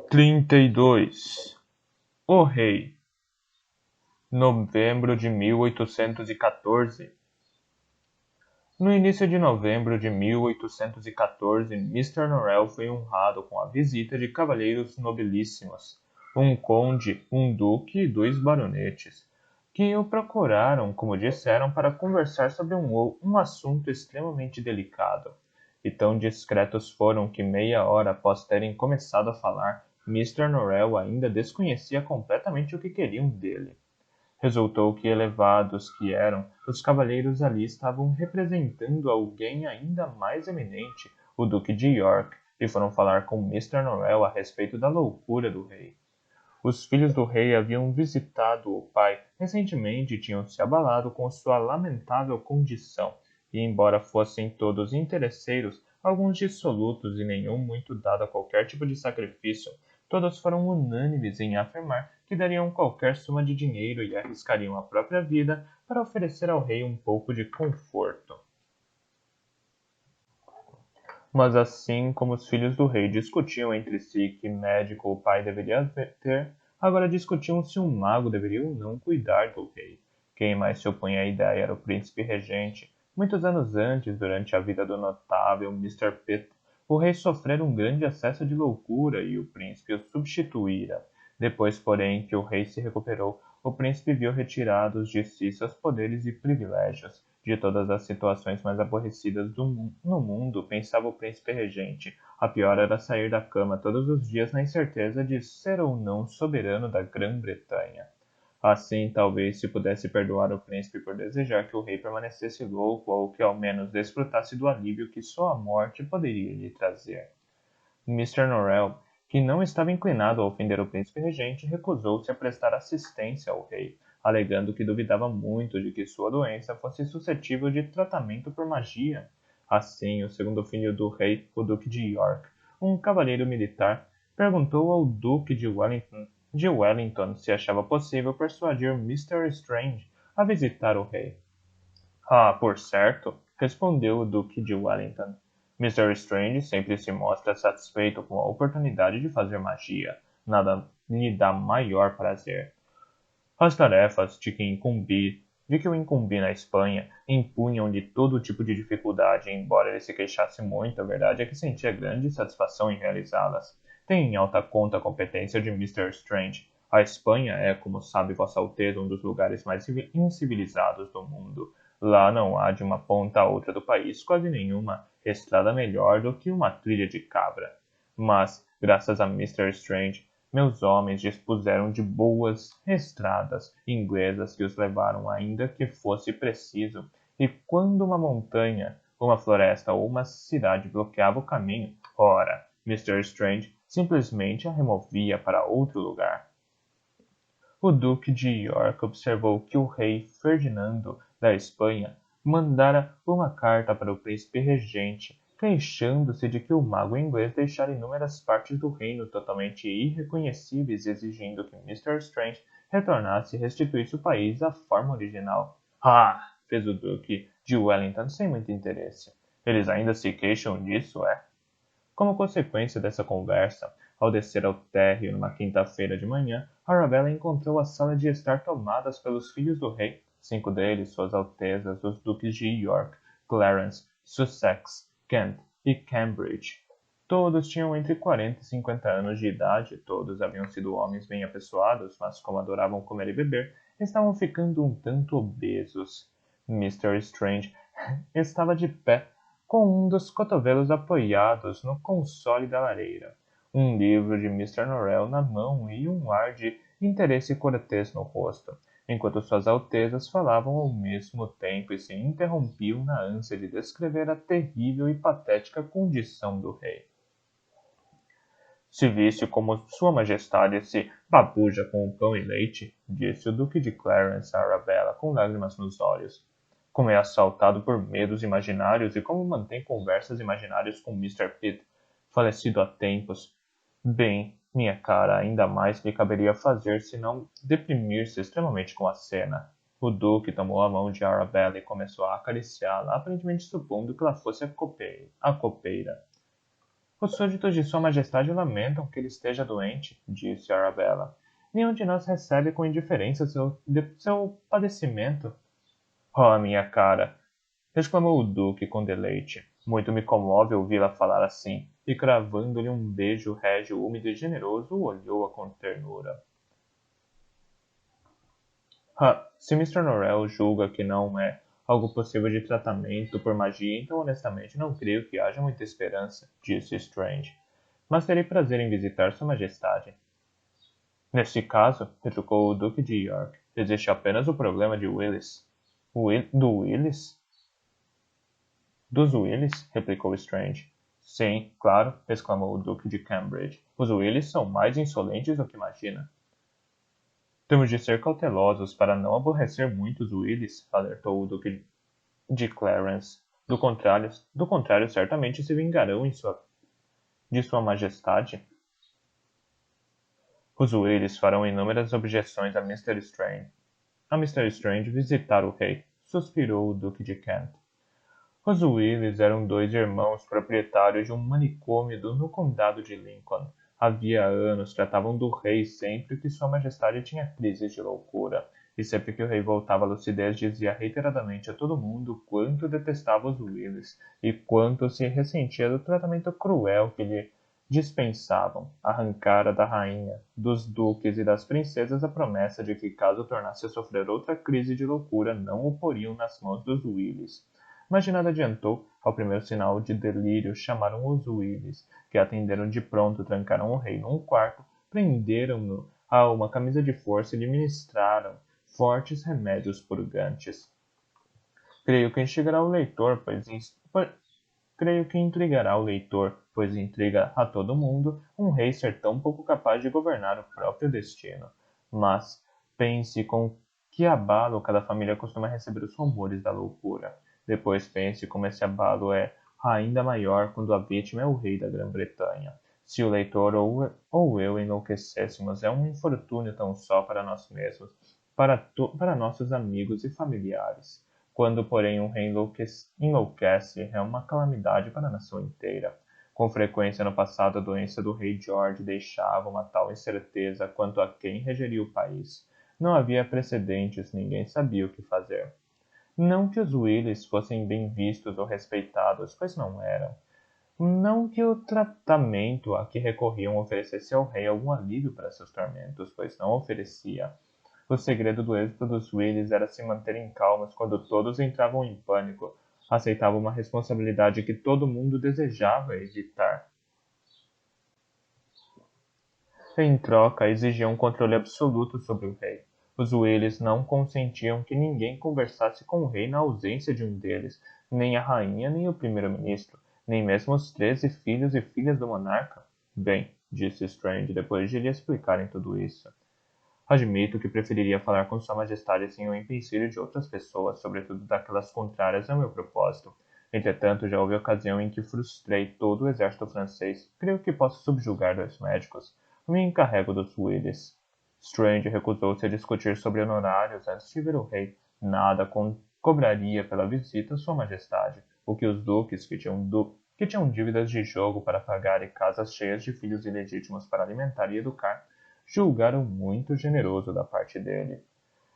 32. O Rei. Novembro de 1814. No início de novembro de 1814, Mr. Norrell foi honrado com a visita de cavalheiros nobilíssimos, um conde, um duque e 2 baronetes, que o procuraram, como disseram, para conversar sobre um assunto extremamente delicado. E tão discretos foram que meia hora após terem começado a falar, Mr. Norrell ainda desconhecia completamente o que queriam dele. Resultou que, elevados que eram, os cavalheiros ali estavam representando alguém ainda mais eminente, o Duque de York, e foram falar com Mr. Norrell a respeito da loucura do rei. Os filhos do rei haviam visitado o pai recentemente e tinham se abalado com sua lamentável condição, e embora fossem todos interesseiros, alguns dissolutos e nenhum muito dado a qualquer tipo de sacrifício, todos foram unânimes em afirmar que dariam qualquer suma de dinheiro e arriscariam a própria vida para oferecer ao rei um pouco de conforto. Mas assim como os filhos do rei discutiam entre si que médico o pai deveria ter, agora discutiam se um mago deveria ou não cuidar do rei. Quem mais se opunha à ideia era o príncipe regente. Muitos anos antes, durante a vida do notável Mr. Pitt, o rei sofrera um grande acesso de loucura e o príncipe o substituíra. Depois, porém, que o rei se recuperou, o príncipe viu retirados de si seus poderes e privilégios. De todas as situações mais aborrecidas no mundo, pensava o príncipe regente, a pior era sair da cama todos os dias na incerteza de ser ou não soberano da Grã-Bretanha. Assim, talvez se pudesse perdoar o príncipe por desejar que o rei permanecesse louco ou que ao menos desfrutasse do alívio que só a morte poderia lhe trazer. Mr. Norrell, que não estava inclinado a ofender o príncipe regente, recusou-se a prestar assistência ao rei, alegando que duvidava muito de que sua doença fosse suscetível de tratamento por magia. Assim, o segundo filho do rei, o Duque de York, um cavalheiro militar, perguntou ao Duque de Wellington se achava possível persuadir Mr. Strange a visitar o rei. Ah, por certo, respondeu o Duque de Wellington. Mr. Strange sempre se mostra satisfeito com a oportunidade de fazer magia. Nada lhe dá maior prazer. As tarefas de que o incumbi na Espanha impunham-lhe todo tipo de dificuldade, embora ele se queixasse muito, a verdade é que sentia grande satisfação em realizá-las. Tem em alta conta a competência de Mr. Strange. A Espanha é, como sabe Vossa Alteza, um dos lugares mais incivilizados do mundo. Lá não há de uma ponta a outra do país quase nenhuma estrada melhor do que uma trilha de cabra. Mas, graças a Mr. Strange, meus homens dispuseram de boas estradas inglesas que os levaram ainda que fosse preciso, e quando uma montanha, uma floresta ou uma cidade bloqueava o caminho, ora, Mr. Strange simplesmente a removia para outro lugar. O Duque de York observou que o rei Ferdinando da Espanha mandara uma carta para o príncipe regente, queixando-se de que o mago inglês deixara inúmeras partes do reino totalmente irreconhecíveis e exigindo que Mr. Strange retornasse e restituísse o país à forma original. Ah! Fez o Duque de Wellington sem muito interesse. Eles ainda se queixam disso, é? Como consequência dessa conversa, ao descer ao térreo numa quinta-feira de manhã, Arabella encontrou a sala de estar tomada pelos filhos do rei, 5 deles, suas altezas, os duques de York, Clarence, Sussex, Kent e Cambridge. Todos tinham entre 40 e 50 anos de idade, todos haviam sido homens bem apessoados, mas como adoravam comer e beber, estavam ficando um tanto obesos. Mr. Strange estava de pé, com um dos cotovelos apoiados no console da lareira, um livro de Mr. Norrell na mão e um ar de interesse cortês no rosto, enquanto suas altezas falavam ao mesmo tempo e se interrompiam na ânsia de descrever a terrível e patética condição do rei. Se visse como Sua Majestade se babuja com o pão e leite, disse o Duque de Clarence a Arabella com lágrimas nos olhos. Como é assaltado por medos imaginários e como mantém conversas imaginárias com Mr. Pitt, falecido há tempos. Bem, minha cara, ainda mais lhe caberia fazer senão deprimir-se extremamente com a cena. O Duque tomou a mão de Arabella e começou a acariciá-la, aparentemente supondo que ela fosse a copeira. Os súditos de Sua Majestade lamentam que ele esteja doente, disse Arabella. Nenhum de nós recebe com indiferença seu padecimento. Oh, minha cara! Exclamou o Duque com deleite. Muito me comove ouvi-la falar assim, e cravando-lhe um beijo régio, úmido e generoso, olhou-a com ternura. Se Mr. Norrell julga que não é algo possível de tratamento por magia, então honestamente não creio que haja muita esperança, disse Strange. Mas terei prazer em visitar Sua Majestade. Neste caso, retrucou o Duque de York, existe apenas o problema de Willis. Do Willis? Dos Willis? Replicou Strange. Sim, claro, exclamou o Duque de Cambridge. Os Willis são mais insolentes do que imagina. Temos de ser cautelosos para não aborrecer muito os Willis, alertou o Duque de Clarence. Do contrário, certamente se vingarão de Sua Majestade. Os Willis farão inúmeras objeções a Mr. Strange visitar o rei, suspirou o Duque de Kent. Os Willis eram dois irmãos proprietários de um manicômio no condado de Lincoln. Havia anos tratavam do rei sempre que Sua Majestade tinha crises de loucura, e sempre que o rei voltava à lucidez dizia reiteradamente a todo mundo quanto detestava os Willis e quanto se ressentia do tratamento cruel que lhe dispensavam. Arrancara da rainha, dos duques e das princesas a promessa de que, caso tornasse a sofrer outra crise de loucura, não o poriam nas mãos dos Willis. Mas de nada adiantou. Ao primeiro sinal de delírio, chamaram os Willis, que atenderam de pronto, trancaram o rei num quarto, prenderam-no a uma camisa de força e lhe ministraram fortes remédios purgantes. Creio que intrigará o leitor, pois intriga a todo mundo um rei ser tão pouco capaz de governar o próprio destino. Mas pense com que abalo cada família costuma receber os rumores da loucura. Depois pense como esse abalo é ainda maior quando a vítima é o rei da Grã-Bretanha. Se o leitor ou eu enlouquecêssemos, é um infortúnio tão só para nós mesmos, para nossos amigos e familiares. Quando, porém, um rei enlouquece, é uma calamidade para a nação inteira. Com frequência no passado, a doença do rei George deixava uma tal incerteza quanto a quem regeria o país. Não havia precedentes, ninguém sabia o que fazer. Não que os Willis fossem bem vistos ou respeitados, pois não eram. Não que o tratamento a que recorriam oferecesse ao rei algum alívio para seus tormentos, pois não oferecia. O segredo do êxito dos Willis era se manterem calmos quando todos entravam em pânico. Aceitavam uma responsabilidade que todo mundo desejava evitar. Em troca, exigiam um controle absoluto sobre o rei. Os Willis não consentiam que ninguém conversasse com o rei na ausência de um deles, nem a rainha, nem o primeiro-ministro, nem mesmo os 13 filhos e filhas do monarca. Bem, disse Strange depois de lhe explicarem tudo isso. Admito que preferiria falar com Sua Majestade sem o empecilho de outras pessoas, sobretudo daquelas contrárias ao meu propósito. Entretanto, já houve ocasião em que frustrei todo o exército francês. Creio que posso subjugar 2 médicos. Me encarrego dos Willis. Strange recusou-se a discutir sobre honorários antes de ver o rei. Nada cobraria pela visita a Sua Majestade. O que os duques, que tinham dívidas de jogo para pagar e casas cheias de filhos ilegítimos para alimentar e educar, julgaram muito generoso da parte dele.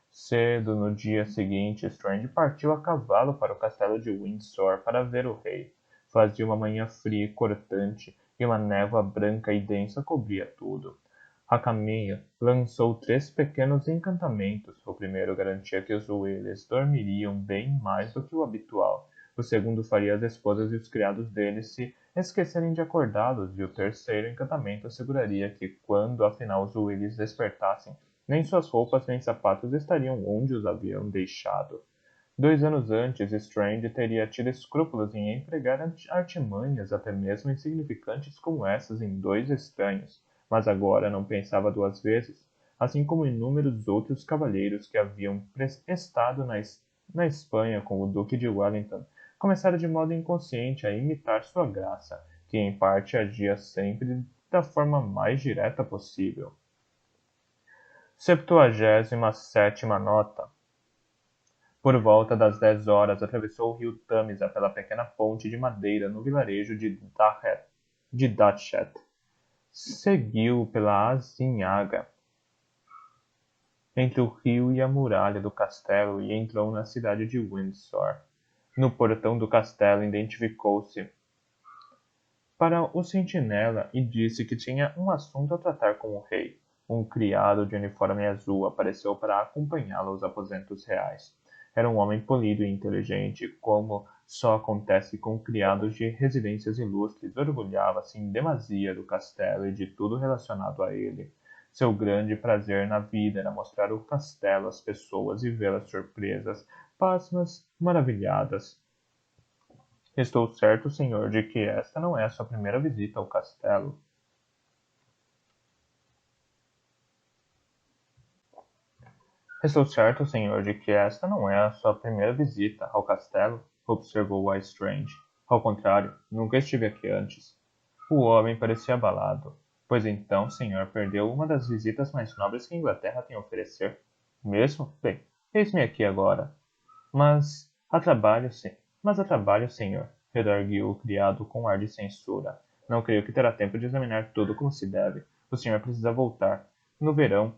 Cedo no dia seguinte, Strange partiu a cavalo para o castelo de Windsor para ver o rei. Fazia uma manhã fria e cortante, e uma névoa branca e densa cobria tudo. A caminho, lançou 3 pequenos encantamentos. O primeiro garantia que os Willis dormiriam bem mais do que o habitual. O segundo faria as esposas e os criados deles se esquecerem de acordá-los, e o terceiro encantamento asseguraria que, quando afinal os Willis despertassem, nem suas roupas nem sapatos estariam onde os haviam deixado. 2 anos antes, Strange teria tido escrúpulos em empregar artimanhas até mesmo insignificantes como essas em 2 estranhos, mas agora não pensava 2 vezes, assim como inúmeros outros cavalheiros que haviam estado na Espanha com o Duque de Wellington, começara de modo inconsciente a imitar sua graça, que em parte agia sempre da forma mais direta possível. 77ª nota. Por volta das 10 horas, atravessou o rio Tamisa pela pequena ponte de madeira no vilarejo de Dahet. de Datchet. Seguiu pela azinhaga entre o rio e a muralha do castelo e entrou na cidade de Windsor. No portão do castelo identificou-se para o sentinela e disse que tinha um assunto a tratar com o rei. Um criado de uniforme azul apareceu para acompanhá-lo aos aposentos reais. Era um homem polido e inteligente, como só acontece com criados de residências ilustres. Orgulhava-se em demasia do castelo e de tudo relacionado a ele. Seu grande prazer na vida era mostrar o castelo às pessoas e vê-las surpresas, pasmas, maravilhadas. Estou certo, senhor, de que esta não é a sua primeira visita ao castelo. Estou certo, senhor, de que esta não é a sua primeira visita ao castelo, observou Strange. Ao contrário, nunca estive aqui antes. O homem parecia abalado. Pois então, senhor, perdeu uma das visitas mais nobres que a Inglaterra tem a oferecer. Mesmo? Bem, eis-me aqui agora. Mas a trabalho, senhor, redarguiu o criado com ar de censura. Não creio que terá tempo de examinar tudo como se deve. O senhor precisa voltar. No verão.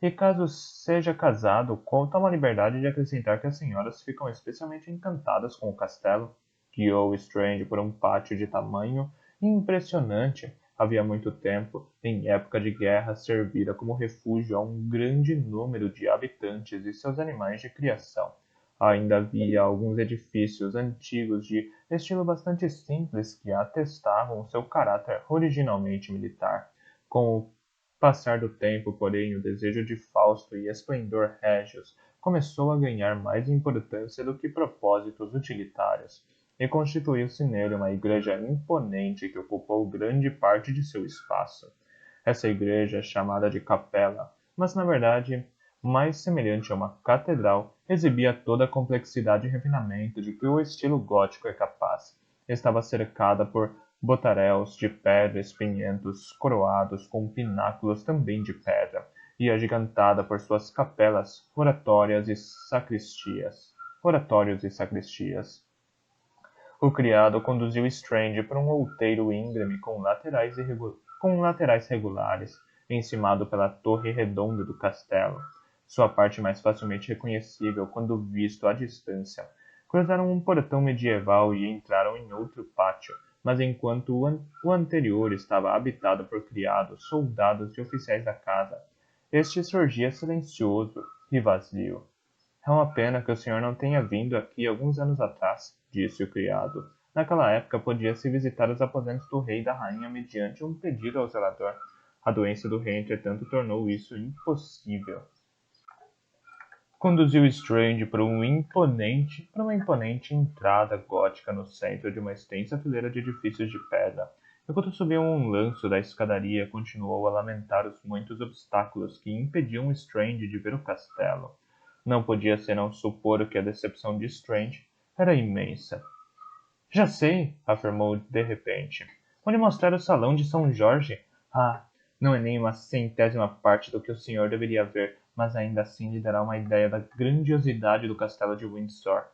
E caso seja casado, toma a liberdade de acrescentar que as senhoras ficam especialmente encantadas com o castelo. Guiou Strange por um pátio de tamanho impressionante. Havia muito tempo, em época de guerra, servira como refúgio a um grande número de habitantes e seus animais de criação. Ainda havia alguns edifícios antigos de estilo bastante simples que atestavam o seu caráter originalmente militar. Com o passar do tempo, porém, o desejo de Fausto e esplendor régios começou a ganhar mais importância do que propósitos utilitários, e constituiu-se nele uma igreja imponente que ocupou grande parte de seu espaço. Essa igreja é chamada de capela, mas na verdade, mais semelhante a uma catedral, exibia toda a complexidade e refinamento de que o estilo gótico é capaz. Estava cercada por botaréus de pedra espinhentos coroados com pináculos também de pedra, e agigantada por suas capelas, oratórios e sacristias. O criado conduziu Strange por um outeiro íngreme com laterais regulares, encimado pela torre redonda do castelo, sua parte mais facilmente reconhecível quando visto à distância. Cruzaram um portão medieval e entraram em outro pátio, mas enquanto o anterior estava habitado por criados, soldados e oficiais da casa, este surgia silencioso e vazio. É uma pena que o senhor não tenha vindo aqui alguns anos atrás, disse o criado. Naquela época podia-se visitar os aposentos do rei e da rainha mediante um pedido ao zelador. A doença do rei, entretanto, tornou isso impossível. Conduziu Strange por uma imponente entrada gótica no centro de uma extensa fileira de edifícios de pedra. Enquanto subia um lanço da escadaria, continuou a lamentar os muitos obstáculos que impediam Strange de ver o castelo. Não podia senão supor que a decepção de Strange era imensa. Já sei, afirmou de repente. Vou lhe mostrar o salão de São Jorge. Ah, não é nem uma centésima parte do que o senhor deveria ver, mas ainda assim lhe dará uma ideia da grandiosidade do castelo de Windsor.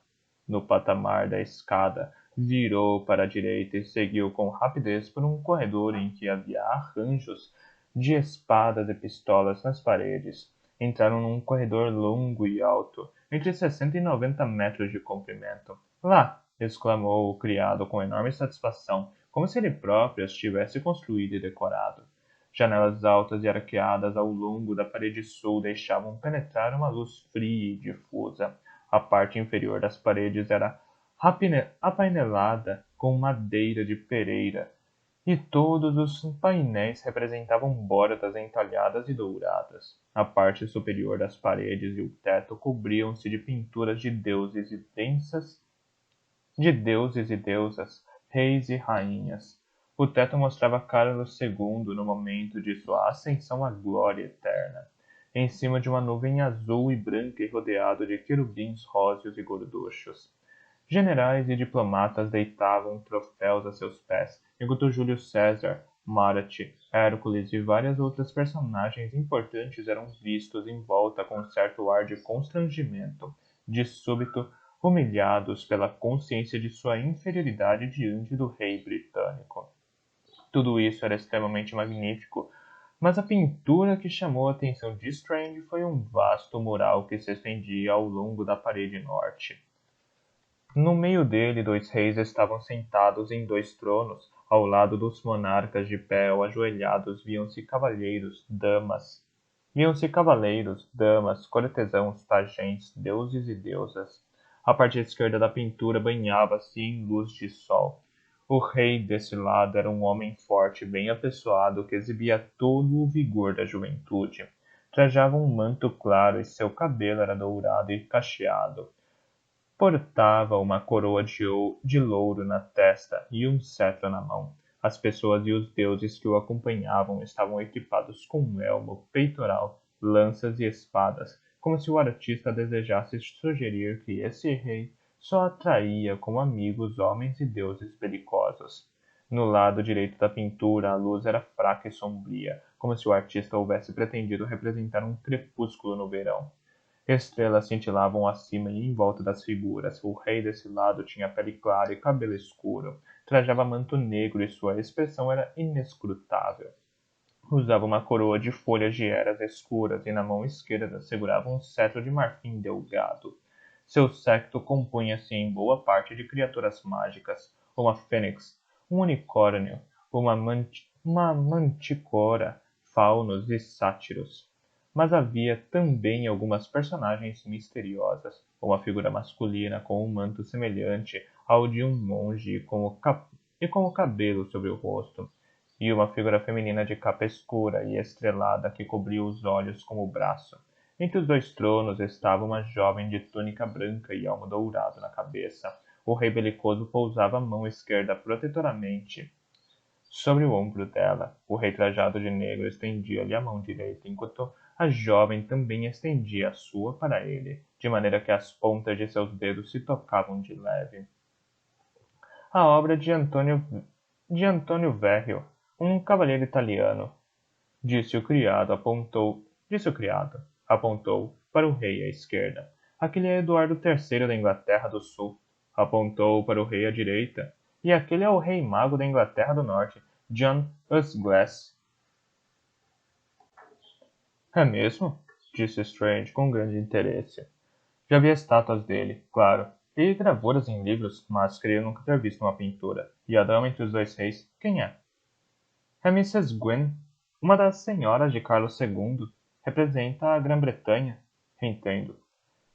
No patamar da escada, virou para a direita e seguiu com rapidez por um corredor em que havia arranjos de espadas e pistolas nas paredes. Entraram num corredor longo e alto, entre 60 e 90 metros de comprimento. Lá! Exclamou o criado com enorme satisfação, como se ele próprio as tivesse construído e decorado. Janelas altas e arqueadas ao longo da parede sul deixavam penetrar uma luz fria e difusa. A parte inferior das paredes era apainelada com madeira de pereira, e todos os painéis representavam bordas entalhadas e douradas. A parte superior das paredes e o teto cobriam-se de pinturas de deuses e deusas, reis e rainhas. O teto mostrava Carlos II no momento de sua ascensão à glória eterna, em cima de uma nuvem azul e branca e rodeado de querubins róseos e gorduchos. Generais e diplomatas deitavam troféus a seus pés, enquanto Júlio César, Marat, Hércules e várias outras personagens importantes eram vistos em volta com certo ar de constrangimento, de súbito humilhados pela consciência de sua inferioridade diante do rei britânico. Tudo isso era extremamente magnífico, mas a pintura que chamou a atenção de Strange foi um vasto mural que se estendia ao longo da parede norte. No meio dele, dois reis estavam sentados em dois tronos. Ao lado dos monarcas de pé ou ajoelhados viam-se cavaleiros, damas, cortesãos, pajens, deuses e deusas. A parte esquerda da pintura banhava-se em luz de sol. O rei desse lado era um homem forte, bem apessoado, que exibia todo o vigor da juventude. Trajava um manto claro e seu cabelo era dourado e cacheado. Portava uma coroa de louro na testa e um cetro na mão. As pessoas e os deuses que o acompanhavam estavam equipados com elmo, peitoral, lanças e espadas, como se o artista desejasse sugerir que esse rei só atraía como amigos homens e deuses belicosos. No lado direito da pintura, a luz era fraca e sombria, como se o artista houvesse pretendido representar um crepúsculo no verão. Estrelas cintilavam acima e em volta das figuras. O rei desse lado tinha pele clara e cabelo escuro. Trajava manto negro e sua expressão era inescrutável. Usava uma coroa de folhas de eras escuras e na mão esquerda segurava um cetro de marfim delgado. Seu séquito compunha-se em boa parte de criaturas mágicas, uma fênix, um unicórnio, uma manticora, faunos e sátiros. Mas havia também algumas personagens misteriosas, uma figura masculina com um manto semelhante ao de um monge e com o cabelo sobre o rosto, e uma figura feminina de capa escura e estrelada que cobria os olhos com o braço. Entre os dois tronos estava uma jovem de túnica branca e elmo dourado na cabeça. O rei belicoso pousava a mão esquerda protetoramente sobre o ombro dela. O rei trajado de negro estendia-lhe a mão direita, enquanto a jovem também estendia a sua para ele, de maneira que as pontas de seus dedos se tocavam de leve. A obra de Antonio Verrio, um cavalheiro italiano, disse o criado, apontou para o rei à esquerda. Aquele é Eduardo III da Inglaterra do Sul. Apontou para o rei à direita. E aquele é o rei mago da Inglaterra do Norte, John Usglass. É mesmo? Disse Strange com grande interesse. Já vi estátuas dele, claro, e gravuras em livros, mas creio nunca ter visto uma pintura. E a dama entre os dois reis, quem é? É Mrs. Gwyn, uma das senhoras de Carlos II. Representa a Grã-Bretanha. Entendo.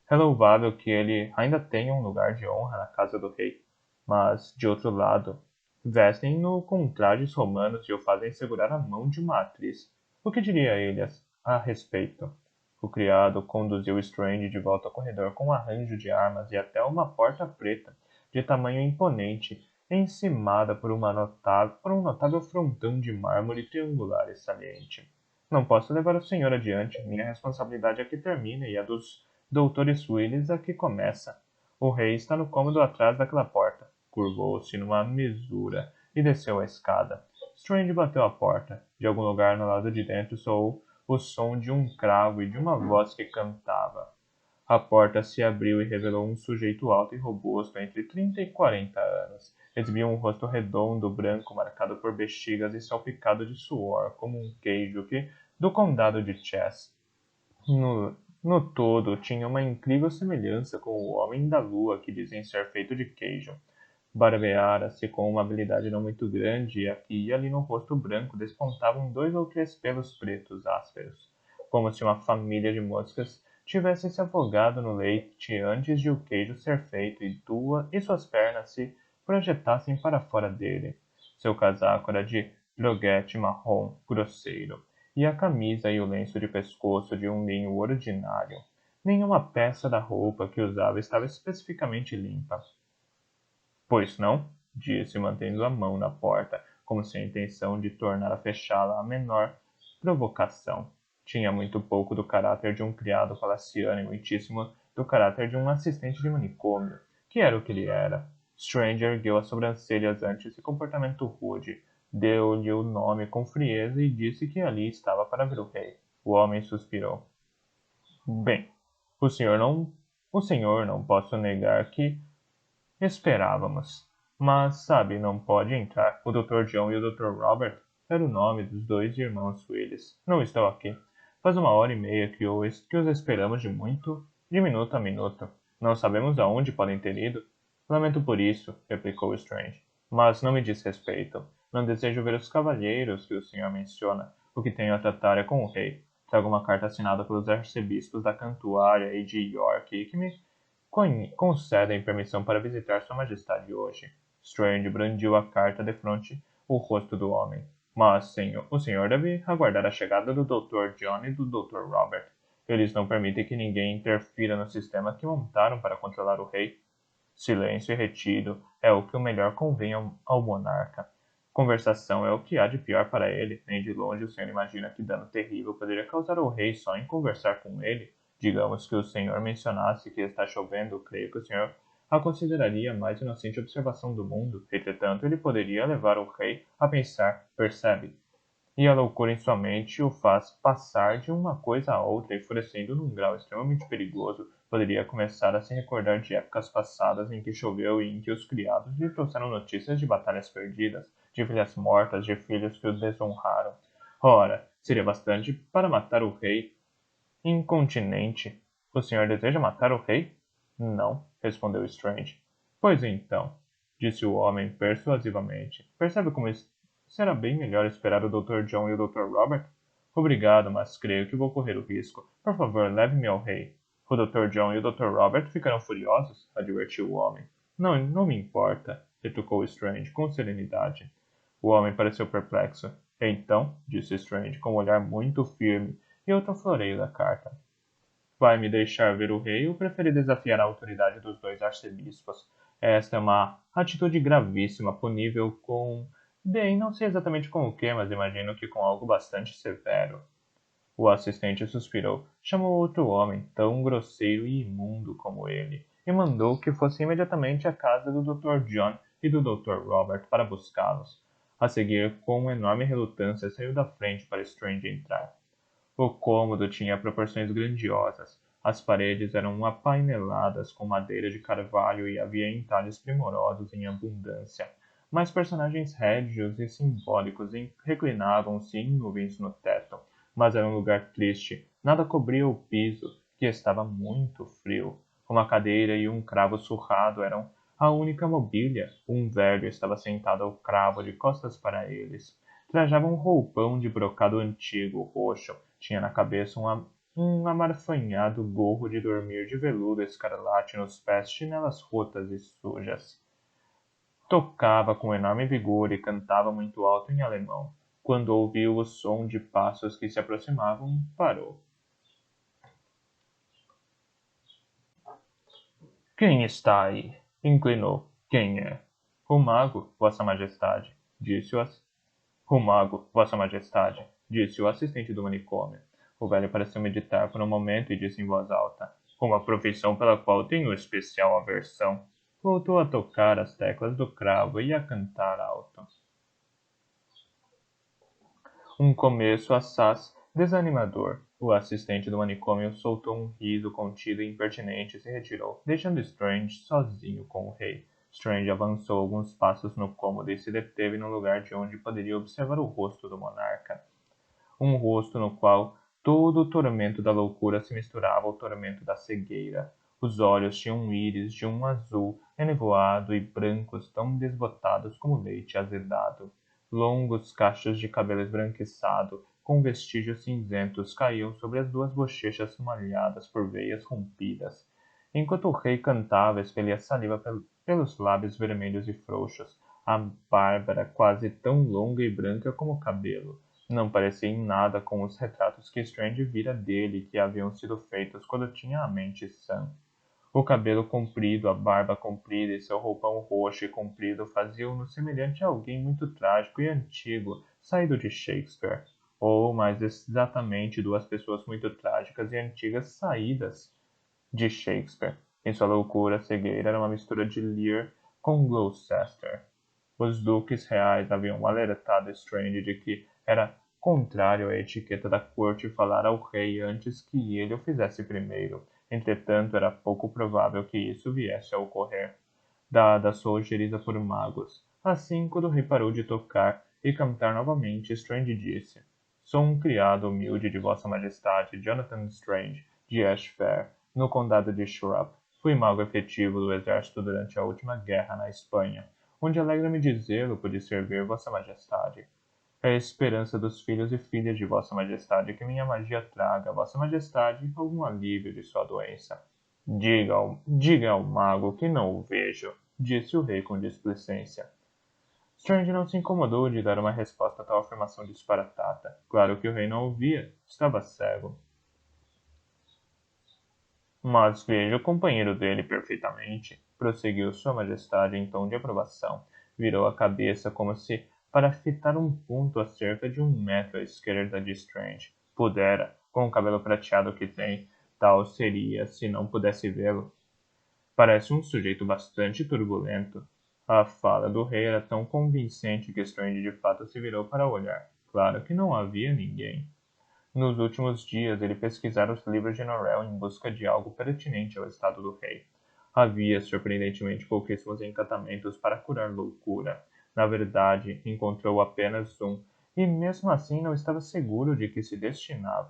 É louvável que ele ainda tenha um lugar de honra na casa do rei. Mas, de outro lado, vestem-no com trajes romanos e o fazem segurar a mão de uma atriz. O que diria ele a respeito? O criado conduziu Strange de volta ao corredor com um arranjo de armas e até uma porta preta, de tamanho imponente, encimada por um notável frontão de mármore triangular e saliente. Não posso levar o senhor adiante. Minha responsabilidade aqui termina e a dos doutores Willis aqui começa. O rei está no cômodo atrás daquela porta. Curvou-se numa mesura e desceu a escada. Strange bateu à porta. De algum lugar no lado de dentro soou o som de um cravo e de uma voz que cantava. A porta se abriu e revelou um sujeito alto e robusto, entre 30 e 40 anos. Exibia um rosto redondo, branco, marcado por bexigas e salpicado de suor, como um queijo do condado de Chess. No todo, tinha uma incrível semelhança com o homem da lua que dizem ser feito de queijo. Barbeara-se com uma habilidade não muito grande e aqui e ali no rosto branco despontavam 2 ou 3 pelos pretos ásperos, como se uma família de moscas tivesse se afogado no leite antes de o queijo ser feito e suas pernas se projetassem para fora dele. Seu casaco era de droguete marrom grosseiro, e a camisa e o lenço de pescoço de um linho ordinário. Nenhuma peça da roupa que usava estava especificamente limpa. Pois não? Disse, mantendo a mão na porta, como se a intenção de tornar a fechá-la a menor provocação. Tinha muito pouco do caráter de um criado palaciano e muitíssimo do caráter de um assistente de manicômio, que era o que ele era. Stranger ergueu as sobrancelhas ante esse comportamento rude, deu-lhe o nome com frieza e disse que ali estava para ver o rei. O homem suspirou. Bem, o senhor não posso negar que esperávamos, Mas, sabe, não pode entrar. O Dr. John e o Dr. Robert era o nome dos dois irmãos Willis. Não estão aqui. Faz 1 hora e meia que os esperamos de minuto a minuto. Não sabemos aonde podem ter ido. Lamento por isso, replicou Strange. Mas não me diz respeito. Não desejo ver os cavalheiros que o senhor menciona. O que tenho a tratar é com o rei. Trago uma carta assinada pelos arcebispos da Cantuária e de York e que me concedem permissão para visitar Sua Majestade hoje. Strange brandiu a carta defronte o rosto do homem. Mas, senhor, o senhor deve aguardar a chegada do Dr. John e do Dr. Robert. Eles não permitem que ninguém interfira no sistema que montaram para controlar o rei. Silêncio e retiro é o que o melhor convém ao monarca. Conversação é o que há de pior para ele. Nem de longe o senhor imagina que dano terrível poderia causar ao rei só em conversar com ele. Digamos que o senhor mencionasse que está chovendo, creio que o senhor a consideraria a mais inocente observação do mundo. Entretanto, ele poderia levar o rei a pensar, percebe? E a loucura em sua mente o faz passar de uma coisa a outra, enfurecendo num grau extremamente perigoso. Poderia começar a se recordar de épocas passadas em que choveu e em que os criados lhe trouxeram notícias de batalhas perdidas, de filhas mortas, de filhos que o desonraram. Ora, seria bastante para matar o rei incontinente. O senhor deseja matar o rei? Não, respondeu Strange. Pois então, disse o homem persuasivamente. Percebe como será bem melhor esperar o Dr. John e o Dr. Robert? Obrigado, mas creio que vou correr o risco. Por favor, leve-me ao rei. O Dr. John e o Dr. Robert ficarão furiosos, advertiu o homem. Não, não me importa, retrucou Strange com serenidade. O homem pareceu perplexo. Então, disse Strange com um olhar muito firme, e outro floreio da carta. Vai me deixar ver o rei ou prefere desafiar a autoridade dos dois arcebispos? Esta é uma atitude gravíssima, punível com... Bem, não sei exatamente com o que, mas imagino que com algo bastante severo. O assistente suspirou, chamou outro homem, tão grosseiro e imundo como ele, e mandou que fosse imediatamente à casa do Dr. John e do Dr. Robert para buscá-los. A seguir, com enorme relutância, saiu da frente para Strange entrar. O cômodo tinha proporções grandiosas. As paredes eram apaineladas com madeira de carvalho e havia entalhes primorosos em abundância. Mas personagens régios e simbólicos reclinavam-se em nuvens no teto. Mas era um lugar triste. Nada cobria o piso, que estava muito frio. Uma cadeira e um cravo surrado eram a única mobília. Um velho estava sentado ao cravo de costas para eles. Trajava um roupão de brocado antigo, roxo. Tinha na cabeça um amarfanhado gorro de dormir de veludo escarlate, nos pés chinelas rotas e sujas. Tocava com enorme vigor e cantava muito alto em alemão. Quando ouviu o som de passos que se aproximavam, parou. Quem está aí? Inclinou. Quem é? O mago, Vossa Majestade, O mago, Vossa Majestade, disse o assistente do manicômio. O velho pareceu meditar por um momento e disse em voz alta: Uma profissão pela qual tenho especial aversão. Voltou a tocar as teclas do cravo e a cantar alto. Um começo assaz desanimador. O assistente do manicômio soltou um riso contido e impertinente e se retirou, deixando Strange sozinho com o rei. Strange avançou alguns passos no cômodo e se deteve no lugar de onde poderia observar o rosto do monarca. Um rosto no qual todo o tormento da loucura se misturava ao tormento da cegueira. Os olhos tinham um íris de um azul enevoado e brancos tão desbotados como leite azedado. Longos cachos de cabelo esbranquiçado, com vestígios cinzentos, caíam sobre as duas bochechas malhadas por veias rompidas. Enquanto o rei cantava, expelia saliva pelos lábios vermelhos e frouxos. A barba era quase tão longa e branca como o cabelo. Não parecia em nada com os retratos que Strange vira dele que haviam sido feitos quando tinha a mente sã. O cabelo comprido, a barba comprida e seu roupão roxo e comprido faziam-no semelhante a alguém muito trágico e antigo, saído de Shakespeare. Ou, mais exatamente, duas pessoas muito trágicas e antigas saídas de Shakespeare. Em sua loucura, a cegueira era uma mistura de Lear com Gloucester. Os duques reais haviam alertado Strange de que era contrário à etiqueta da corte falar ao rei antes que ele o fizesse primeiro. Entretanto, era pouco provável que isso viesse a ocorrer. dada a sua ojeriza por magos. Assim, quando o rei parou de tocar e cantar novamente, Strange disse: Sou um criado humilde de Vossa Majestade, Jonathan Strange, de Ashfair, no condado de Shrup. Fui mago efetivo do exército durante a última guerra na Espanha, onde alegra-me dizê-lo pude servir Vossa Majestade. É a esperança dos filhos e filhas de Vossa Majestade que minha magia traga a Vossa Majestade algum alívio de sua doença. Diga ao mago que não o vejo, disse o rei com displicência. Strange não se incomodou de dar uma resposta a tal afirmação disparatada. Claro que o rei não o via, estava cego. Mas vejo o companheiro dele perfeitamente, prosseguiu Sua Majestade em tom de aprovação. Virou a cabeça como se para fitar um ponto a cerca de 1 metro à esquerda de Strange. Pudera, com o cabelo prateado que tem, tal seria se não pudesse vê-lo. Parece um sujeito bastante turbulento. A fala do rei era tão convincente que Strange de fato se virou para olhar. Claro que não havia ninguém. Nos últimos dias, ele pesquisara os livros de Norrell em busca de algo pertinente ao estado do rei. Havia, surpreendentemente, pouquíssimos encantamentos para curar loucura. Na verdade, encontrou apenas um, e mesmo assim não estava seguro de que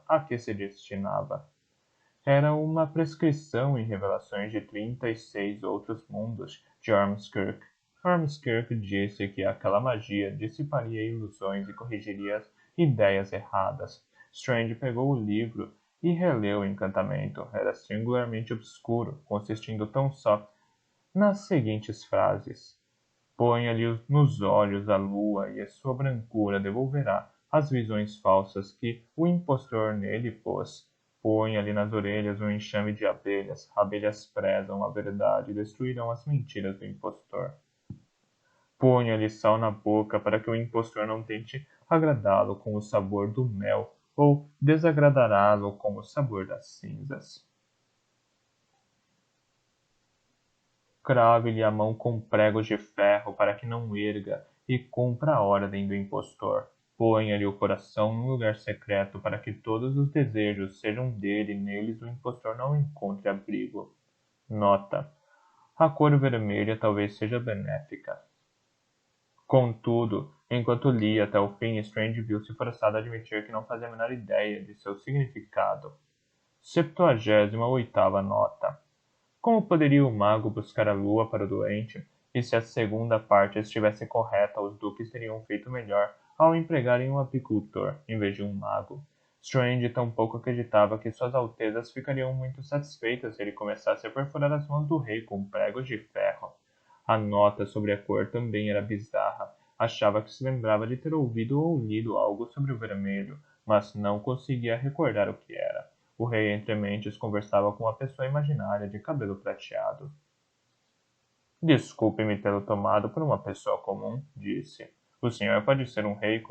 a que se destinava. Era uma prescrição em revelações de 36 outros mundos de Ormskirk. Ormskirk disse que aquela magia dissiparia ilusões e corrigiria as ideias erradas. Strange pegou o livro e releu o encantamento. Era singularmente obscuro, consistindo tão só nas seguintes frases: Ponha-lhe nos olhos a lua e a sua brancura devolverá as visões falsas que o impostor nele pôs. Ponha-lhe nas orelhas um enxame de abelhas. Abelhas prezam a verdade e destruirão as mentiras do impostor. Ponha-lhe sal na boca para que o impostor não tente agradá-lo com o sabor do mel ou desagradará-lo com o sabor das cinzas. Crave-lhe a mão com pregos de ferro para que não erga e cumpra a ordem do impostor. Ponha-lhe o coração num lugar secreto para que todos os desejos sejam dele e neles o impostor não encontre abrigo. Nota: a cor vermelha talvez seja benéfica. Contudo, enquanto lia até o fim, Strange viu-se forçado a admitir que não fazia a menor ideia de seu significado. 78ª nota. Como poderia o mago buscar a lua para o doente? E se a segunda parte estivesse correta, os duques teriam feito melhor ao empregarem um apicultor, em vez de um mago. Strange tampouco acreditava que suas altezas ficariam muito satisfeitas se ele começasse a perfurar as mãos do rei com pregos de ferro. A nota sobre a cor também era bizarra. Achava que se lembrava de ter ouvido ou lido algo sobre o vermelho, mas não conseguia recordar o que era. O rei entre mentes conversava com uma pessoa imaginária de cabelo prateado. Desculpe-me tê-lo tomado por uma pessoa comum, disse. O senhor pode ser um rei,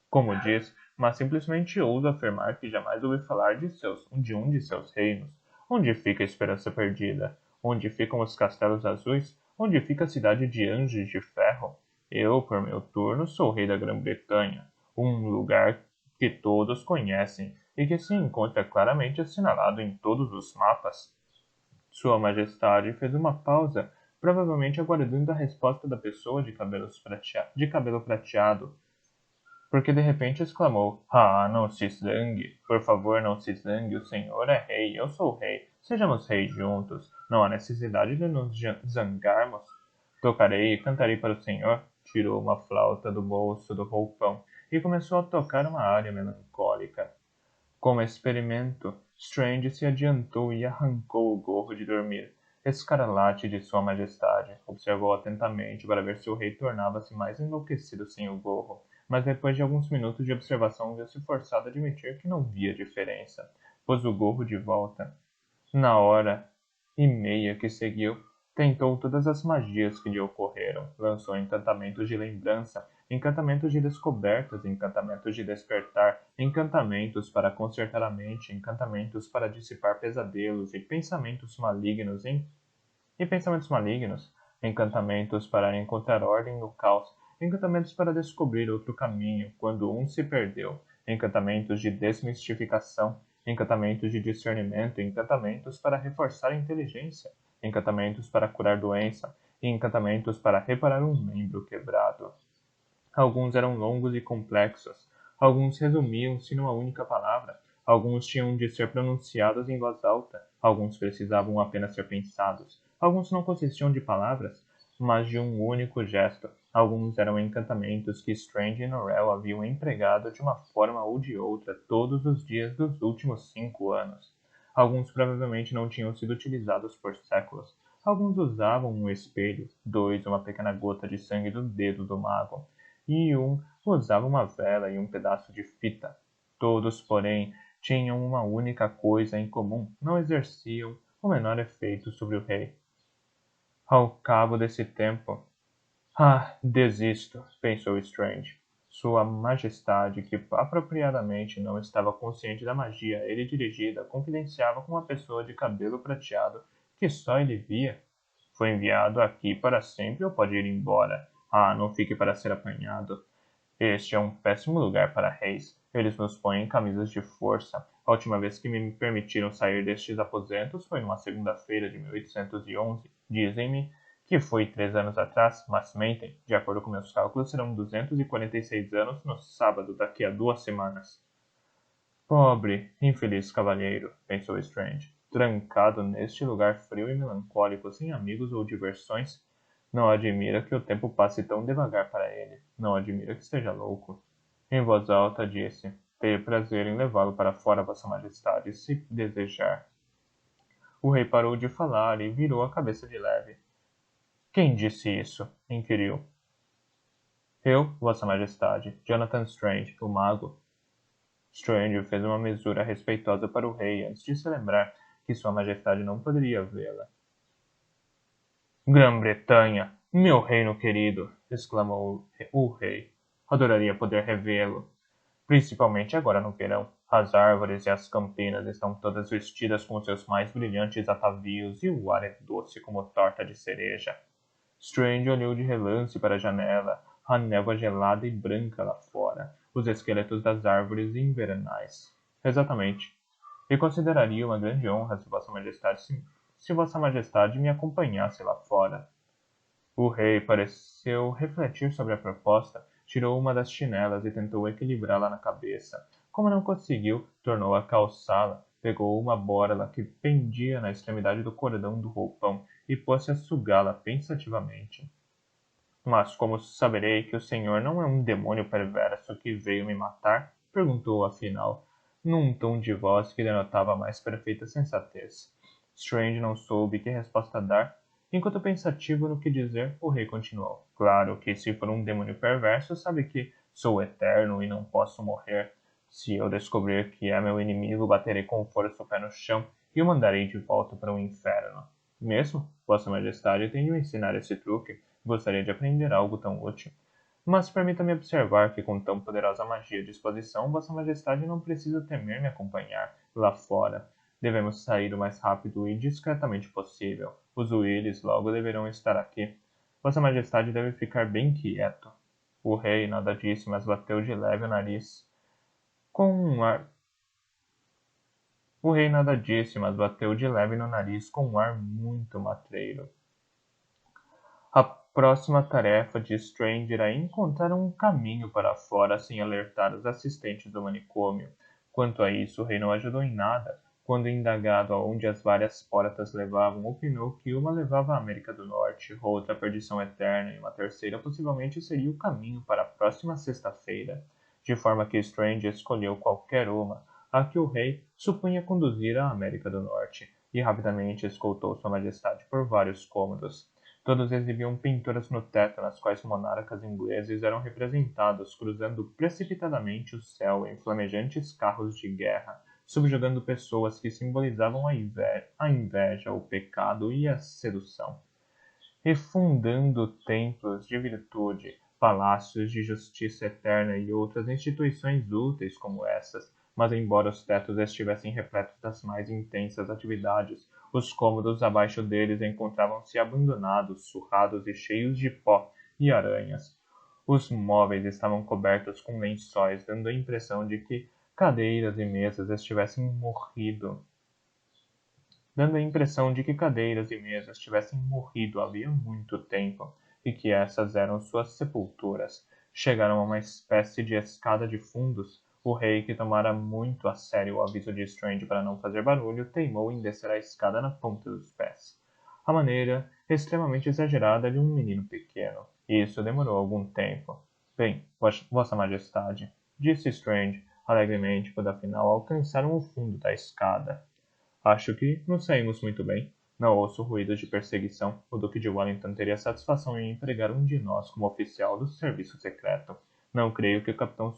como diz, mas simplesmente ouso afirmar que jamais ouvi falar de um de seus reinos. Onde fica a esperança perdida? Onde ficam os castelos azuis? Onde fica a cidade de Anjos de Ferro? Eu, por meu turno, sou rei da Grã-Bretanha, um lugar que todos conhecem e que se encontra claramente assinalado em todos os mapas. Sua Majestade fez uma pausa, provavelmente aguardando a resposta da pessoa de cabelo prateado, porque de repente exclamou: Ah, não se zangue, por favor, não se zangue, o senhor é rei, eu sou rei, sejamos reis juntos, não há necessidade de nos zangarmos. Tocarei e cantarei para o senhor. Tirou uma flauta do bolso do roupão e começou a tocar uma área melancólica. Como experimento, Strange se adiantou e arrancou o gorro de dormir, escarlate de Sua Majestade. Observou atentamente para ver se o rei tornava-se mais enlouquecido sem o gorro, mas depois de alguns minutos de observação viu-se forçado a admitir que não via diferença. Pôs o gorro de volta. Na hora e meia que seguiu, tentou todas as magias que lhe ocorreram. Lançou encantamentos de lembrança, encantamentos de descobertas, encantamentos de despertar, encantamentos para consertar a mente, encantamentos para dissipar pesadelos e pensamentos malignos, encantamentos para encontrar ordem no caos, encantamentos para descobrir outro caminho quando um se perdeu, encantamentos de desmistificação, encantamentos de discernimento, encantamentos para reforçar a inteligência, encantamentos para curar doença e encantamentos para reparar um membro quebrado. Alguns eram longos e complexos, alguns resumiam-se numa única palavra, alguns tinham de ser pronunciados em voz alta, alguns precisavam apenas ser pensados, alguns não consistiam de palavras, mas de um único gesto. Alguns eram encantamentos que Strange e Norrell haviam empregado de uma forma ou de outra todos os dias dos últimos 5 anos. Alguns provavelmente não tinham sido utilizados por séculos. Alguns usavam um espelho, dois uma pequena gota de sangue do dedo do mago, e um usava uma vela e um pedaço de fita. Todos, porém, tinham uma única coisa em comum: não exerciam o menor efeito sobre o rei. Ao cabo desse tempo, desisto, pensou Strange. Sua Majestade, que apropriadamente não estava consciente da magia a ele dirigida, confidenciava com uma pessoa de cabelo prateado que só ele via. Foi enviado aqui para sempre ou pode ir embora? Não fique para ser apanhado. Este é um péssimo lugar para reis. Eles nos põem em camisas de força. A última vez que me permitiram sair destes aposentos foi numa segunda-feira de 1811. Dizem-me que foi 3 anos atrás, mas mentem. De acordo com meus cálculos, serão 246 anos no sábado daqui a 2 semanas. Pobre, infeliz cavalheiro, pensou Strange. Trancado neste lugar frio e melancólico, sem amigos ou diversões, não admira que o tempo passe tão devagar para ele. Não admira que esteja louco. Em voz alta disse: Tenho prazer em levá-lo para fora, Vossa Majestade, se desejar. O rei parou de falar e virou a cabeça de leve. Quem disse isso? Inquiriu. Eu, Vossa Majestade, Jonathan Strange, o mago. Strange fez uma mesura respeitosa para o rei antes de se lembrar que Sua Majestade não poderia vê-la. Grã-Bretanha, meu reino querido! Exclamou o rei. Adoraria poder revê-lo, principalmente agora no verão. As árvores e as campinas estão todas vestidas com seus mais brilhantes atavios e o ar é doce como torta de cereja. Strange olhou de relance para a janela, a névoa gelada e branca lá fora, os esqueletos das árvores invernais. Exatamente. E consideraria uma grande honra se Vossa Majestade me acompanhasse lá fora. O rei pareceu refletir sobre a proposta, tirou uma das chinelas e tentou equilibrá-la na cabeça. Como não conseguiu, tornou a calçá-la, pegou uma borla que pendia na extremidade do cordão do roupão e pôs-se a sugá-la pensativamente. Mas como saberei que o senhor não é um demônio perverso que veio me matar? Perguntou afinal, num tom de voz que denotava a mais perfeita sensatez. Strange não soube que resposta dar. Enquanto pensativo no que dizer, o rei continuou. Claro que se for um demônio perverso, sabe que sou eterno e não posso morrer. Se eu descobrir que é meu inimigo, baterei com força o pé no chão e o mandarei de volta para o inferno. Mesmo, Vossa Majestade tem de me ensinar esse truque. Gostaria de aprender algo tão útil. Mas permita-me observar que com tão poderosa magia à disposição, Vossa Majestade não precisa temer me acompanhar lá fora. Devemos sair o mais rápido e discretamente possível. Os Willis logo deverão estar aqui. Vossa Majestade deve ficar bem quieto. O rei nada disse, mas bateu de leve o nariz com um ar. O rei nada disse, mas bateu de leve no nariz com um ar muito matreiro. A próxima tarefa de Strange era encontrar um caminho para fora sem alertar os assistentes do manicômio. Quanto a isso, o rei não ajudou em nada. Quando indagado aonde as várias portas levavam, opinou que uma levava à América do Norte, outra à perdição eterna e uma terceira possivelmente seria o caminho para a próxima sexta-feira, de forma que Strange escolheu qualquer uma, a que o rei supunha conduzir à América do Norte, e rapidamente escoltou Sua Majestade por vários cômodos. Todos exibiam pinturas no teto nas quais monarcas ingleses eram representados cruzando precipitadamente o céu em flamejantes carros de guerra, subjugando pessoas que simbolizavam a inveja, o pecado e a sedução, refundando templos de virtude, palácios de justiça eterna e outras instituições úteis como essas. Mas embora os tetos estivessem repletos das mais intensas atividades, os cômodos abaixo deles encontravam-se abandonados, surrados e cheios de pó e aranhas. Os móveis estavam cobertos com lençóis, dando a impressão de que cadeiras e mesas estivessem morrido dando a impressão de que cadeiras e mesas tivessem morrido havia muito tempo, e que essas eram suas sepulturas. Chegaram a uma espécie de escada de fundos. O rei, que tomara muito a sério o aviso de Strange para não fazer barulho, teimou em descer a escada na ponta dos pés. A maneira extremamente exagerada de um menino pequeno. E isso demorou algum tempo. Bem, Vossa Majestade, disse Strange, alegremente, quando afinal alcançaram o fundo da escada. Acho que nos saímos muito bem. Não ouço ruídos de perseguição. O Duque de Wellington teria satisfação em empregar um de nós como oficial do serviço secreto. Não creio que o Capitão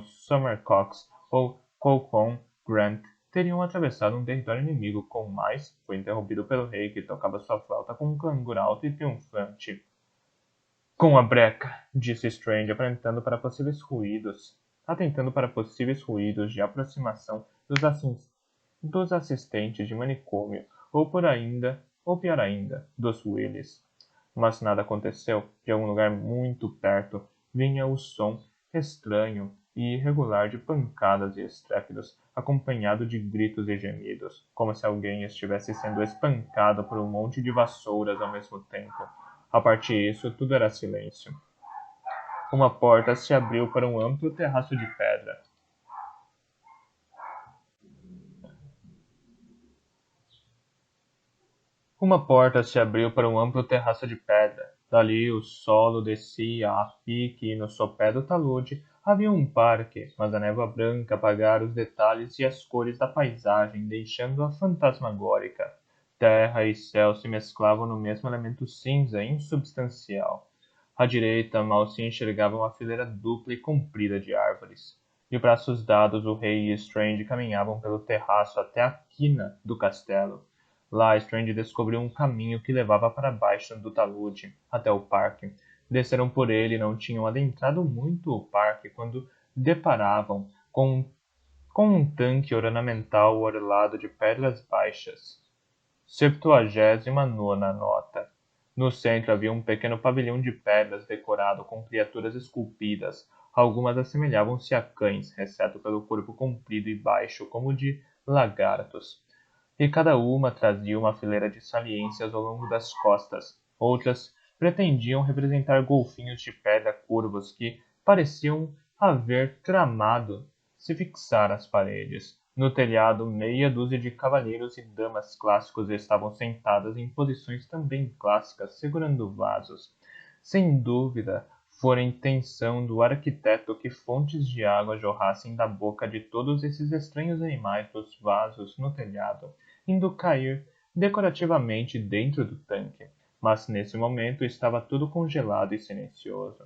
Summercox ou Colquhoun Grant teriam atravessado um território inimigo com mais. Foi interrompido pelo rei, que tocava sua flauta com um clangor alto e triunfante. Com a breca, disse Strange, atentando para possíveis ruídos de aproximação dos assistentes de manicômio, ou pior ainda, dos Willys. Mas nada aconteceu. De algum lugar muito perto vinha o som estranho e irregular de pancadas e estrépidos, acompanhado de gritos e gemidos, como se alguém estivesse sendo espancado por um monte de vassouras ao mesmo tempo. A parte disso, tudo era silêncio. Uma porta se abriu para um amplo terraço de pedra. Uma porta se abriu para um amplo terraço de pedra. Dali o solo descia a pique e no sopé do talude havia um parque, mas a névoa branca apagara os detalhes e as cores da paisagem, deixando-a fantasmagórica. Terra e céu se mesclavam no mesmo elemento cinza insubstancial. À direita mal se enxergava uma fileira dupla e comprida de árvores. De braços dados, o rei e Strange caminhavam pelo terraço até a quina do castelo. Lá, Strange descobriu um caminho que levava para baixo do talude, até o parque. Desceram por ele e não tinham adentrado muito o parque quando deparavam com um tanque ornamental orlado de pedras baixas. 79ª nota. No centro havia um pequeno pavilhão de pedras decorado com criaturas esculpidas. Algumas assemelhavam-se a cães, exceto pelo corpo comprido e baixo, como de lagartos. E cada uma trazia uma fileira de saliências ao longo das costas. Outras pretendiam representar golfinhos de pedra curvos que pareciam haver tramado se fixar às paredes. No telhado, meia dúzia de cavalheiros e damas clássicos estavam sentadas em posições também clássicas, segurando vasos. Sem dúvida, fora intenção do arquiteto que fontes de água jorrassem da boca de todos esses estranhos animais dos vasos no telhado, indo cair decorativamente dentro do tanque. Mas nesse momento estava tudo congelado e silencioso.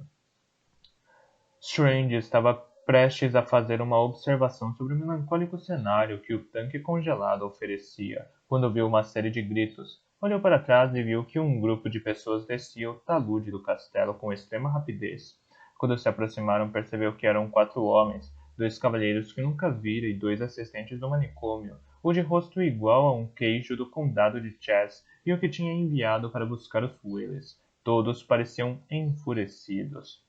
Strange estava prestes a fazer uma observação sobre o melancólico cenário que o tanque congelado oferecia, quando viu uma série de gritos. Olhou para trás e viu que um grupo de pessoas descia o talude do castelo com extrema rapidez. Quando se aproximaram, percebeu que eram 4 homens, 2 cavalheiros que nunca vira e 2 assistentes do manicômio, o de rosto igual a um queijo do condado de Chess e o que tinha enviado para buscar os Willys. Todos pareciam enfurecidos.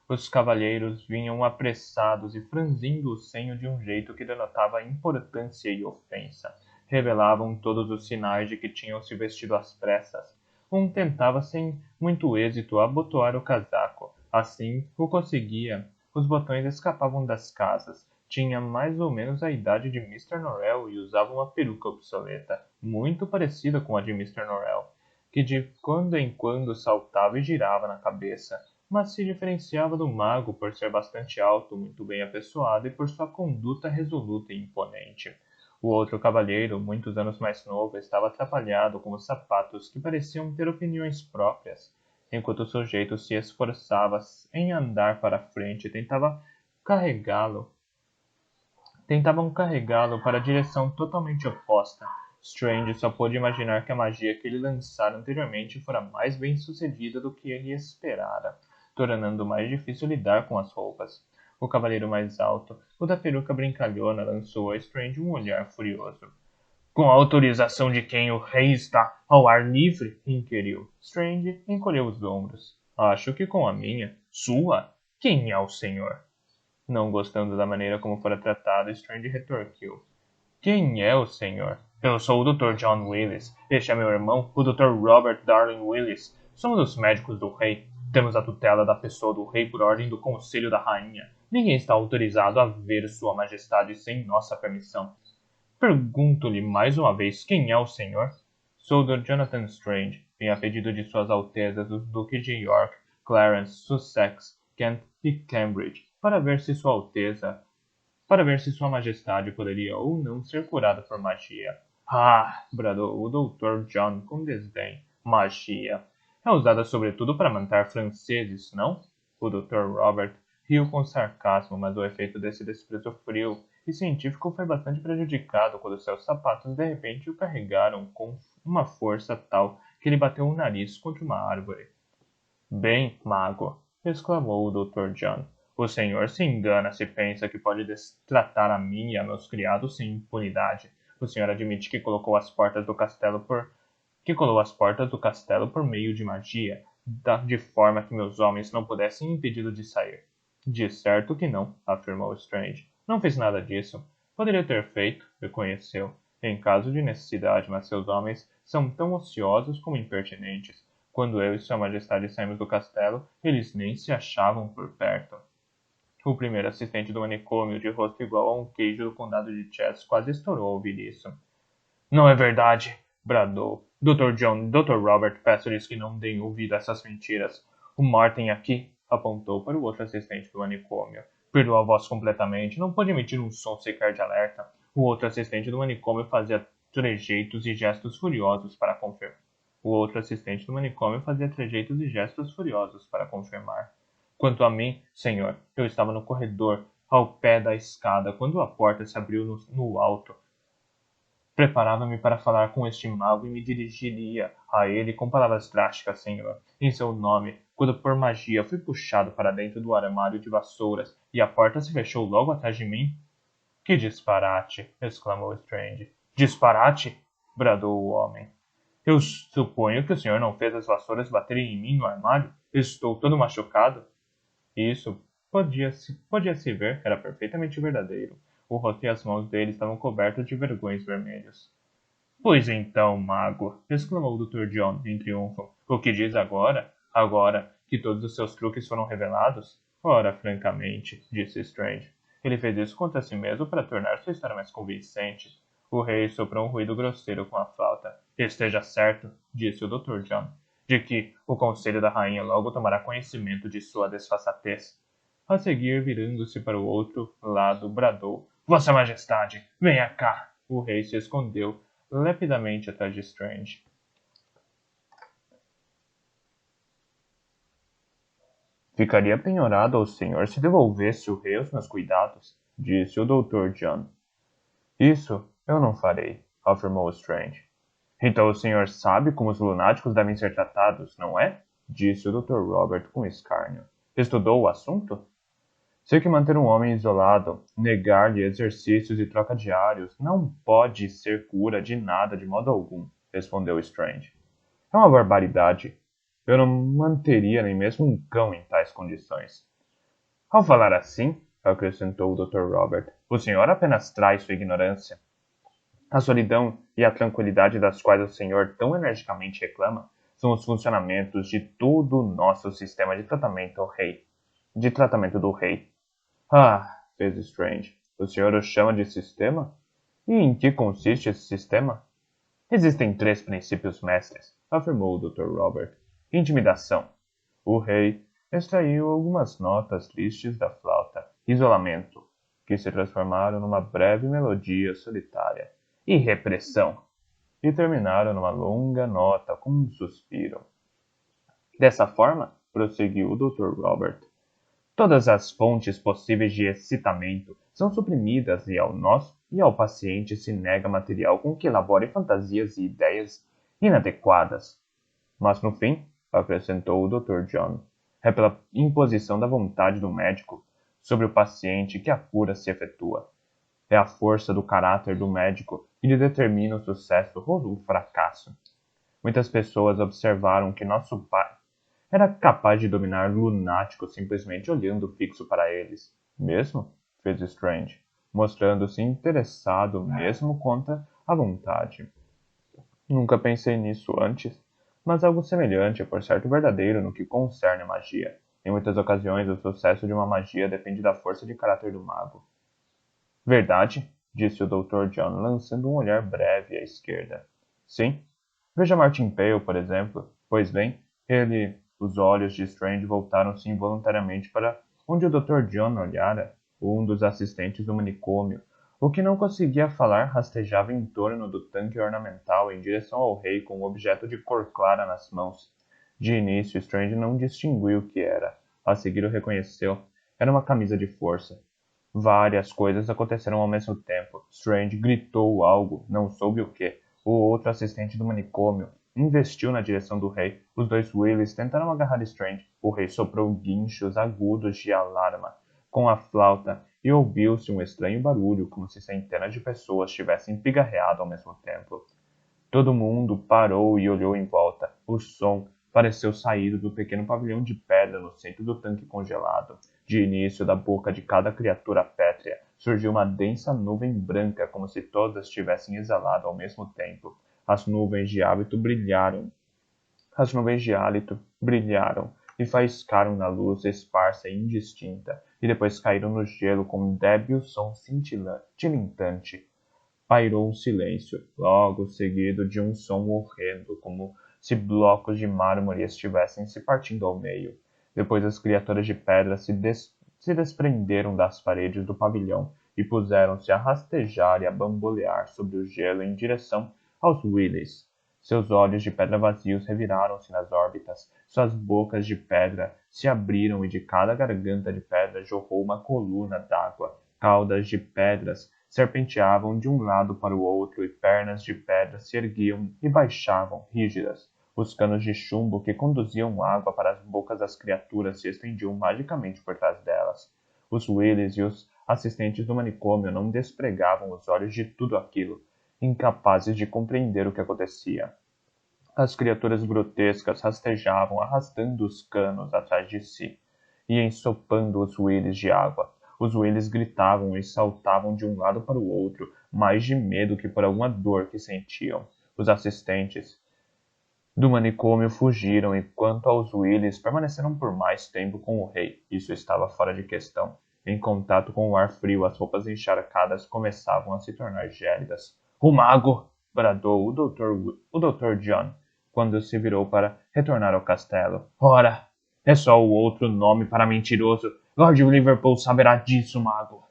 Os cavalheiros vinham apressados e franzindo o senho de um jeito que denotava importância e ofensa. Revelavam todos os sinais de que tinham se vestido às pressas. Um tentava sem muito êxito abotoar o casaco. Assim o conseguia. Os botões escapavam das casas. Tinha mais ou menos a idade de Mr. Norrell e usava uma peruca obsoleta, muito parecida com a de Mr. Norrell, que de quando em quando saltava e girava na cabeça, mas se diferenciava do mago por ser bastante alto, muito bem apessoado e por sua conduta resoluta e imponente. O outro cavalheiro, muitos anos mais novo, estava atrapalhado com os sapatos que pareciam ter opiniões próprias, enquanto o sujeito se esforçava em andar para frente e carregá-lo tentavam carregá-lo para a direção totalmente oposta. Strange só pôde imaginar que a magia que ele lançara anteriormente fora mais bem sucedida do que ele esperara, tornando mais difícil lidar com as roupas. O cavaleiro mais alto, o da peruca brincalhona, lançou a Strange um olhar furioso. Com a autorização de quem o rei está ao ar livre? Inquiriu. Strange encolheu os ombros. Acho que com a minha. Sua? Quem é o senhor? Não gostando da maneira como fora tratado, Strange retorquiu. Quem é o senhor? Eu sou o Dr. John Willis. Este é meu irmão, o Dr. Robert Darling Willis. Somos os médicos do rei. Temos a tutela da pessoa do rei por ordem do Conselho da Rainha. Ninguém está autorizado a ver Sua Majestade sem nossa permissão. Pergunto-lhe mais uma vez quem é o senhor? Sou o Dr. Jonathan Strange. Vim a pedido de Suas Altezas os Duques de York, Clarence, Sussex, Kent e Cambridge, para ver se Sua Majestade poderia ou não ser curada por magia. Ah! Bradou o Dr. John com desdém. Magia. É usada sobretudo para matar franceses, não? O Dr. Robert riu com sarcasmo, mas o efeito desse desprezo frio e científico foi bastante prejudicado quando seus sapatos de repente o carregaram com uma força tal que ele bateu o nariz contra uma árvore. Bem, mago, exclamou o Dr. John, o senhor se engana se pensa que pode destratar a mim e a meus criados sem impunidade. O senhor admite que colou as portas do castelo por meio de magia, de forma que meus homens não pudessem impedi-lo de sair. De certo que não, afirmou Strange. Não fiz nada disso. Poderia ter feito, reconheceu, em caso de necessidade, mas seus homens são tão ociosos como impertinentes. Quando eu e Sua Majestade saímos do castelo, eles nem se achavam por perto. O primeiro assistente do manicômio, de rosto igual a um queijo do condado de Chess, quase estourou ao ouvir isso. Não é verdade! Bradou. Dr. John, Dr. Robert, peço-lhes que não deem ouvido a essas mentiras. O Martin aqui, apontou para o outro assistente do manicômio. Perdeu a voz completamente, não pôde emitir um som sequer de alerta. O outro assistente do manicômio fazia trejeitos e gestos furiosos para confirmar. Quanto a mim, senhor, eu estava no corredor, ao pé da escada, quando a porta se abriu no alto. Preparava-me para falar com este mago e me dirigiria a ele com palavras drásticas, senhor, em seu nome, quando por magia fui puxado para dentro do armário de vassouras e a porta se fechou logo atrás de mim. Que disparate! Exclamou Strange. Disparate? Bradou o homem. Eu suponho que o senhor não fez as vassouras baterem em mim no armário? Estou todo machucado. Isso podia-se ver, era perfeitamente verdadeiro. O rosto e as mãos dele estavam cobertos de vergões vermelhos. Pois então, mago, exclamou o Dr. John em triunfo. O que diz agora? Agora que todos os seus truques foram revelados? Ora, francamente, disse Strange. Ele fez isso contra si mesmo para tornar sua história mais convincente. O rei soprou um ruído grosseiro com a flauta. Esteja certo, disse o Dr. John, de que o conselho da rainha logo tomará conhecimento de sua desfaçatez. A seguir, virando-se para o outro lado, bradou: Vossa Majestade, venha cá! O rei se escondeu lepidamente atrás de Strange. Ficaria penhorado ao senhor se devolvesse o rei aos meus cuidados, disse o Dr. John. Isso eu não farei, afirmou Strange. Então o senhor sabe como os lunáticos devem ser tratados, não é? Disse o Dr. Robert com escárnio. Estudou o assunto? Sei que manter um homem isolado, negar-lhe exercícios e troca diários, não pode ser cura de nada de modo algum, respondeu Strange. É uma barbaridade. Eu não manteria nem mesmo um cão em tais condições. Ao falar assim, acrescentou o Dr. Robert, o senhor apenas traz sua ignorância. A solidão e a tranquilidade das quais o senhor tão energicamente reclama são os funcionamentos de todo o nosso sistema de tratamento do rei. Ah, fez Strange. O senhor o chama de sistema? E em que consiste esse sistema? Existem 3 princípios mestres, afirmou o Dr. Robert. Intimidação. O rei extraiu algumas notas tristes da flauta. Isolamento, que se transformaram numa breve melodia solitária. E repressão, e terminaram numa longa nota com um suspiro. Dessa forma, prosseguiu o Dr. Robert, todas as fontes possíveis de excitamento são suprimidas e ao paciente se nega material com que elabore fantasias e ideias inadequadas. Mas no fim, acrescentou o Dr. John, é pela imposição da vontade do médico sobre o paciente que a cura se efetua. É a força do caráter do médico que lhe determina o sucesso ou o fracasso. Muitas pessoas observaram que nosso pai era capaz de dominar lunáticos simplesmente olhando fixo para eles. Mesmo? Fez Strange. mostrando-se interessado mesmo contra a vontade. Nunca pensei nisso antes, mas algo semelhante é por certo verdadeiro no que concerne a magia. Em muitas ocasiões, o sucesso de uma magia depende da força de caráter do mago. Verdade, disse o Dr. John, lançando um olhar breve à esquerda. Sim. Veja Martin Pale, por exemplo. Pois bem, os olhos de Strange voltaram-se involuntariamente para onde o Dr. John olhara, um dos assistentes do manicômio. O que não conseguia falar rastejava em torno do tanque ornamental em direção ao rei com um objeto de cor clara nas mãos. De início, Strange não distinguiu o que era. A seguir o reconheceu. Era uma camisa de força. Várias coisas aconteceram ao mesmo tempo. Strange gritou algo, não soube o que. O outro assistente do manicômio investiu na direção do rei. Os dois Willys tentaram agarrar Strange. O rei soprou guinchos agudos de alarma com a flauta e ouviu-se um estranho barulho, como se centenas de pessoas tivessem pigarreado ao mesmo tempo. Todo mundo parou e olhou em volta. O som pareceu saído do pequeno pavilhão de pedra no centro do tanque congelado. De início, da boca de cada criatura pétrea, surgiu uma densa nuvem branca, como se todas tivessem exalado ao mesmo tempo. As nuvens de hálito brilharam. As nuvens de hálito brilharam e faiscaram na luz esparsa e indistinta, e depois caíram no gelo com um débil som tilintante. Pairou um silêncio, logo seguido de um som horrendo, como se blocos de mármore estivessem se partindo ao meio. Depois as criaturas de pedra se desprenderam das paredes do pavilhão e puseram-se a rastejar e a bambolear sobre o gelo em direção aos Willys. Seus olhos de pedra vazios reviraram-se nas órbitas, suas bocas de pedra se abriram e de cada garganta de pedra jorrou uma coluna d'água. Caudas de pedras serpenteavam de um lado para o outro e pernas de pedra se erguiam e baixavam, rígidas. Os canos de chumbo que conduziam água para as bocas das criaturas se estendiam magicamente por trás delas. Os Willys e os assistentes do manicômio não despregavam os olhos de tudo aquilo, incapazes de compreender o que acontecia. As criaturas grotescas rastejavam, arrastando os canos atrás de si e ensopando os Willys de água. Os Willys gritavam e saltavam de um lado para o outro, mais de medo que por alguma dor que sentiam. Os assistentes do manicômio fugiram, enquanto aos Willys permaneceram por mais tempo com o rei. Isso estava fora de questão. Em contato com o ar frio, as roupas encharcadas começavam a se tornar gélidas. O mago! Bradou o Dr. John, quando se virou para retornar ao castelo. Ora, é só o outro nome para mentiroso. Lord Liverpool saberá disso, mago.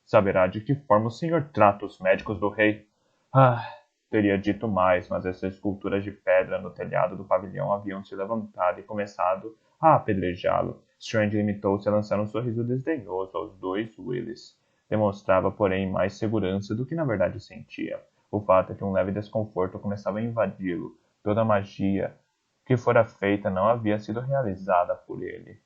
Saberá de que forma o senhor trata os médicos do rei. Ah, teria dito mais, mas essas esculturas de pedra no telhado do pavilhão haviam se levantado e começado a apedrejá-lo. Strange limitou-se a lançar um sorriso desdenhoso aos dois Willys. Demonstrava, porém, mais segurança do que na verdade sentia. O fato é que um leve desconforto começava a invadi-lo. Toda a magia que fora feita não havia sido realizada por ele.